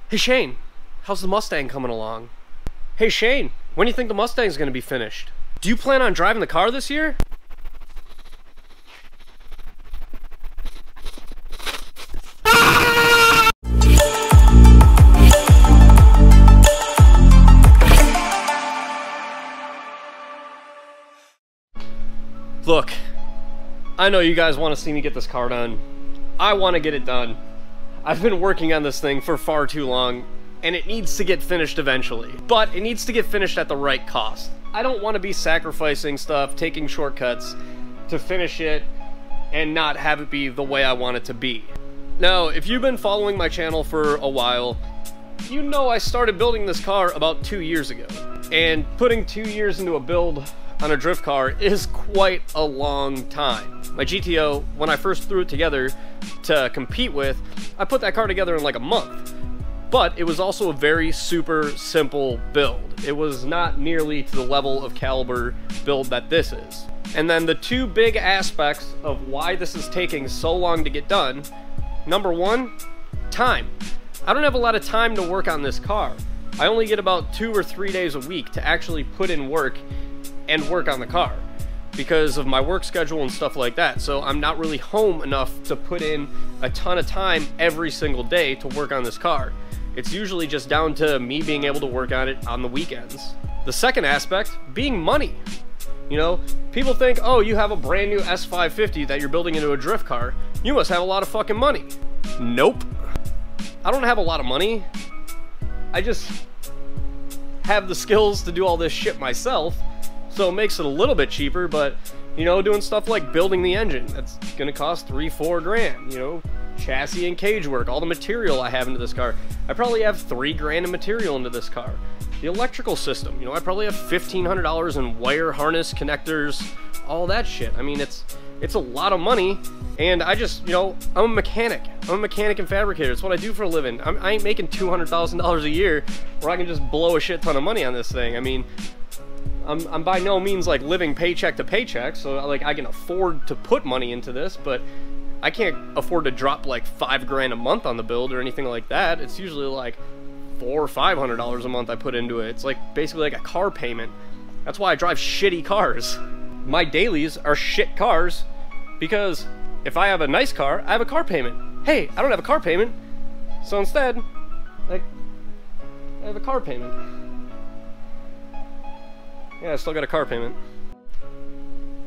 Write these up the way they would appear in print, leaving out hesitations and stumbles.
Hey Shane, how's the Mustang coming along? Hey Shane, when do you think the Mustang's gonna be finished? Do you plan on driving the car this year? Look, I know you guys want to see me get this car done. I want to get it done. I've been working on this thing for far too long, and it needs to get finished eventually. But it needs to get finished at the right cost. I don't want to be sacrificing stuff, taking shortcuts to finish it, and not have it be the way I want it to be. Now, if you've been following my channel for a while, you know I started building this car about 2 years ago. And putting 2 years into a build on a drift car is quite a long time. My GTO, when I first threw it together to compete with, I put that car together in like a month. But it was also a very super simple build. It was not nearly to the level of caliber build that this is. And then the two big aspects of why this is taking so long to get done, number one, time. I don't have a lot of time to work on this car. I only get about 2 or 3 days a week to actually put in work and work on the car because of my work schedule and stuff like that. So I'm not really home enough to put in a ton of time every single day to work on this car. It's usually just down to me being able to work on it on the weekends. The second aspect being money. You know, people think, oh, you have a brand new S550 that you're building into a drift car. You must have a lot of fucking money. Nope. I don't have a lot of money. I just have the skills to do all this shit myself. So it makes it a little bit cheaper, but, you know, doing stuff like building the engine, that's gonna cost 3-4 grand, you know, chassis and cage work, all the material I have into this car. I probably have 3 grand in material into this car. The electrical system, you know, I probably have $1,500 in wire harness, connectors, all that shit. I mean, it's a lot of money, and I just, you know, I'm a mechanic. I'm a mechanic and fabricator. It's what I do for a living. I ain't making $200,000 a year where I can just blow a shit ton of money on this thing. I mean, I'm by no means like living paycheck to paycheck, so like I can afford to put money into this, but I can't afford to drop like 5 grand a month on the build or anything like that. It's usually like $400 or $500 a month I put into it. It's like basically like a car payment. That's why I drive shitty cars. My dailies are shit cars because if I have a nice car, I have a car payment. Hey, I don't have a car payment, so instead, like, I have a car payment. Yeah, I still got a car payment.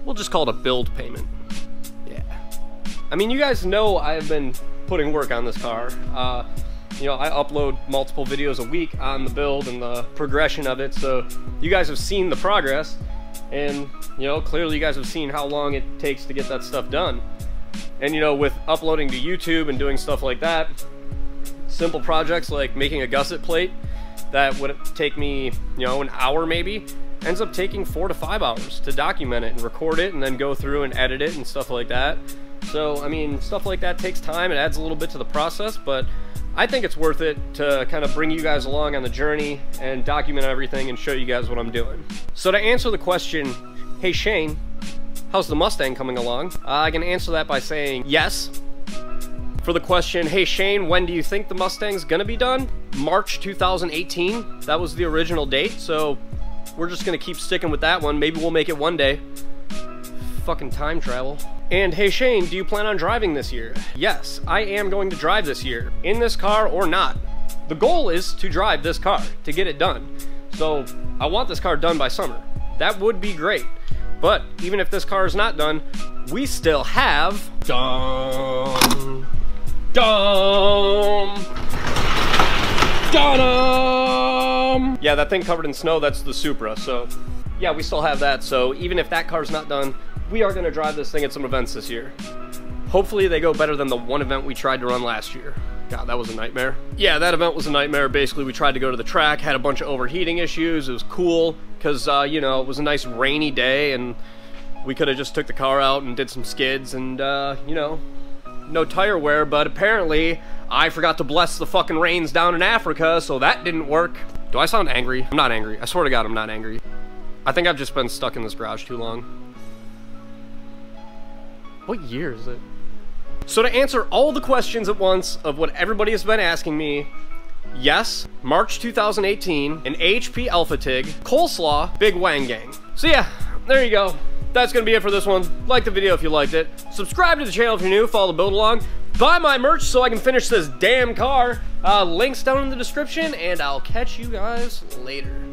We'll just call it a build payment. Yeah. I mean, you guys know I've been putting work on this car. You know, I upload multiple videos a week on the build and the progression of it, so you guys have seen the progress, and, you know, clearly you guys have seen how long it takes to get that stuff done. And, you know, with uploading to YouTube and doing stuff like that, simple projects like making a gusset plate that would take me, you know, an hour maybe, ends up taking 4 to 5 hours to document it and record it and then go through and edit it and stuff like that. So, I mean, stuff like that takes time. It adds a little bit to the process, but I think it's worth it to kind of bring you guys along on the journey and document everything and show you guys what I'm doing. So to answer the question, hey Shane, how's the Mustang coming along? I can answer that by saying yes. For the question, hey Shane, when do you think the Mustang's gonna be done? March 2018, that was the original date, so we're just gonna keep sticking with that one. Maybe we'll make it one day. Fucking time travel. And hey Shane, do you plan on driving this year? Yes, I am going to drive this year, in this car or not. The goal is to drive this car, to get it done. So I want this car done by summer. That would be great. But even if this car is not done, we still have dum dum dum. Yeah, that thing covered in snow, that's the Supra. So yeah, we still have that. So even if that car's not done, we are gonna drive this thing at some events this year. Hopefully they go better than the one event we tried to run last year. God, that was a nightmare. Yeah, that event was a nightmare. Basically, we tried to go to the track, had a bunch of overheating issues. It was cool, because, you know, it was a nice rainy day, and we could have just took the car out and did some skids, and, you know, no tire wear, but apparently, I forgot to bless the fucking rains down in Africa, so that didn't work. Do I sound angry? I'm not angry. I swear to God, I'm not angry. I think I've just been stuck in this garage too long. What year is it? So to answer all the questions at once of what everybody has been asking me, Yes, March 2018, an HP Alpha Tig, Coleslaw, Big Wang Gang. So yeah, there you go. That's gonna be it for this one. Like the video if you liked it. Subscribe to the channel if you're new, follow the build along. Buy my merch so I can finish this damn car. Links down in the description, and I'll catch you guys later.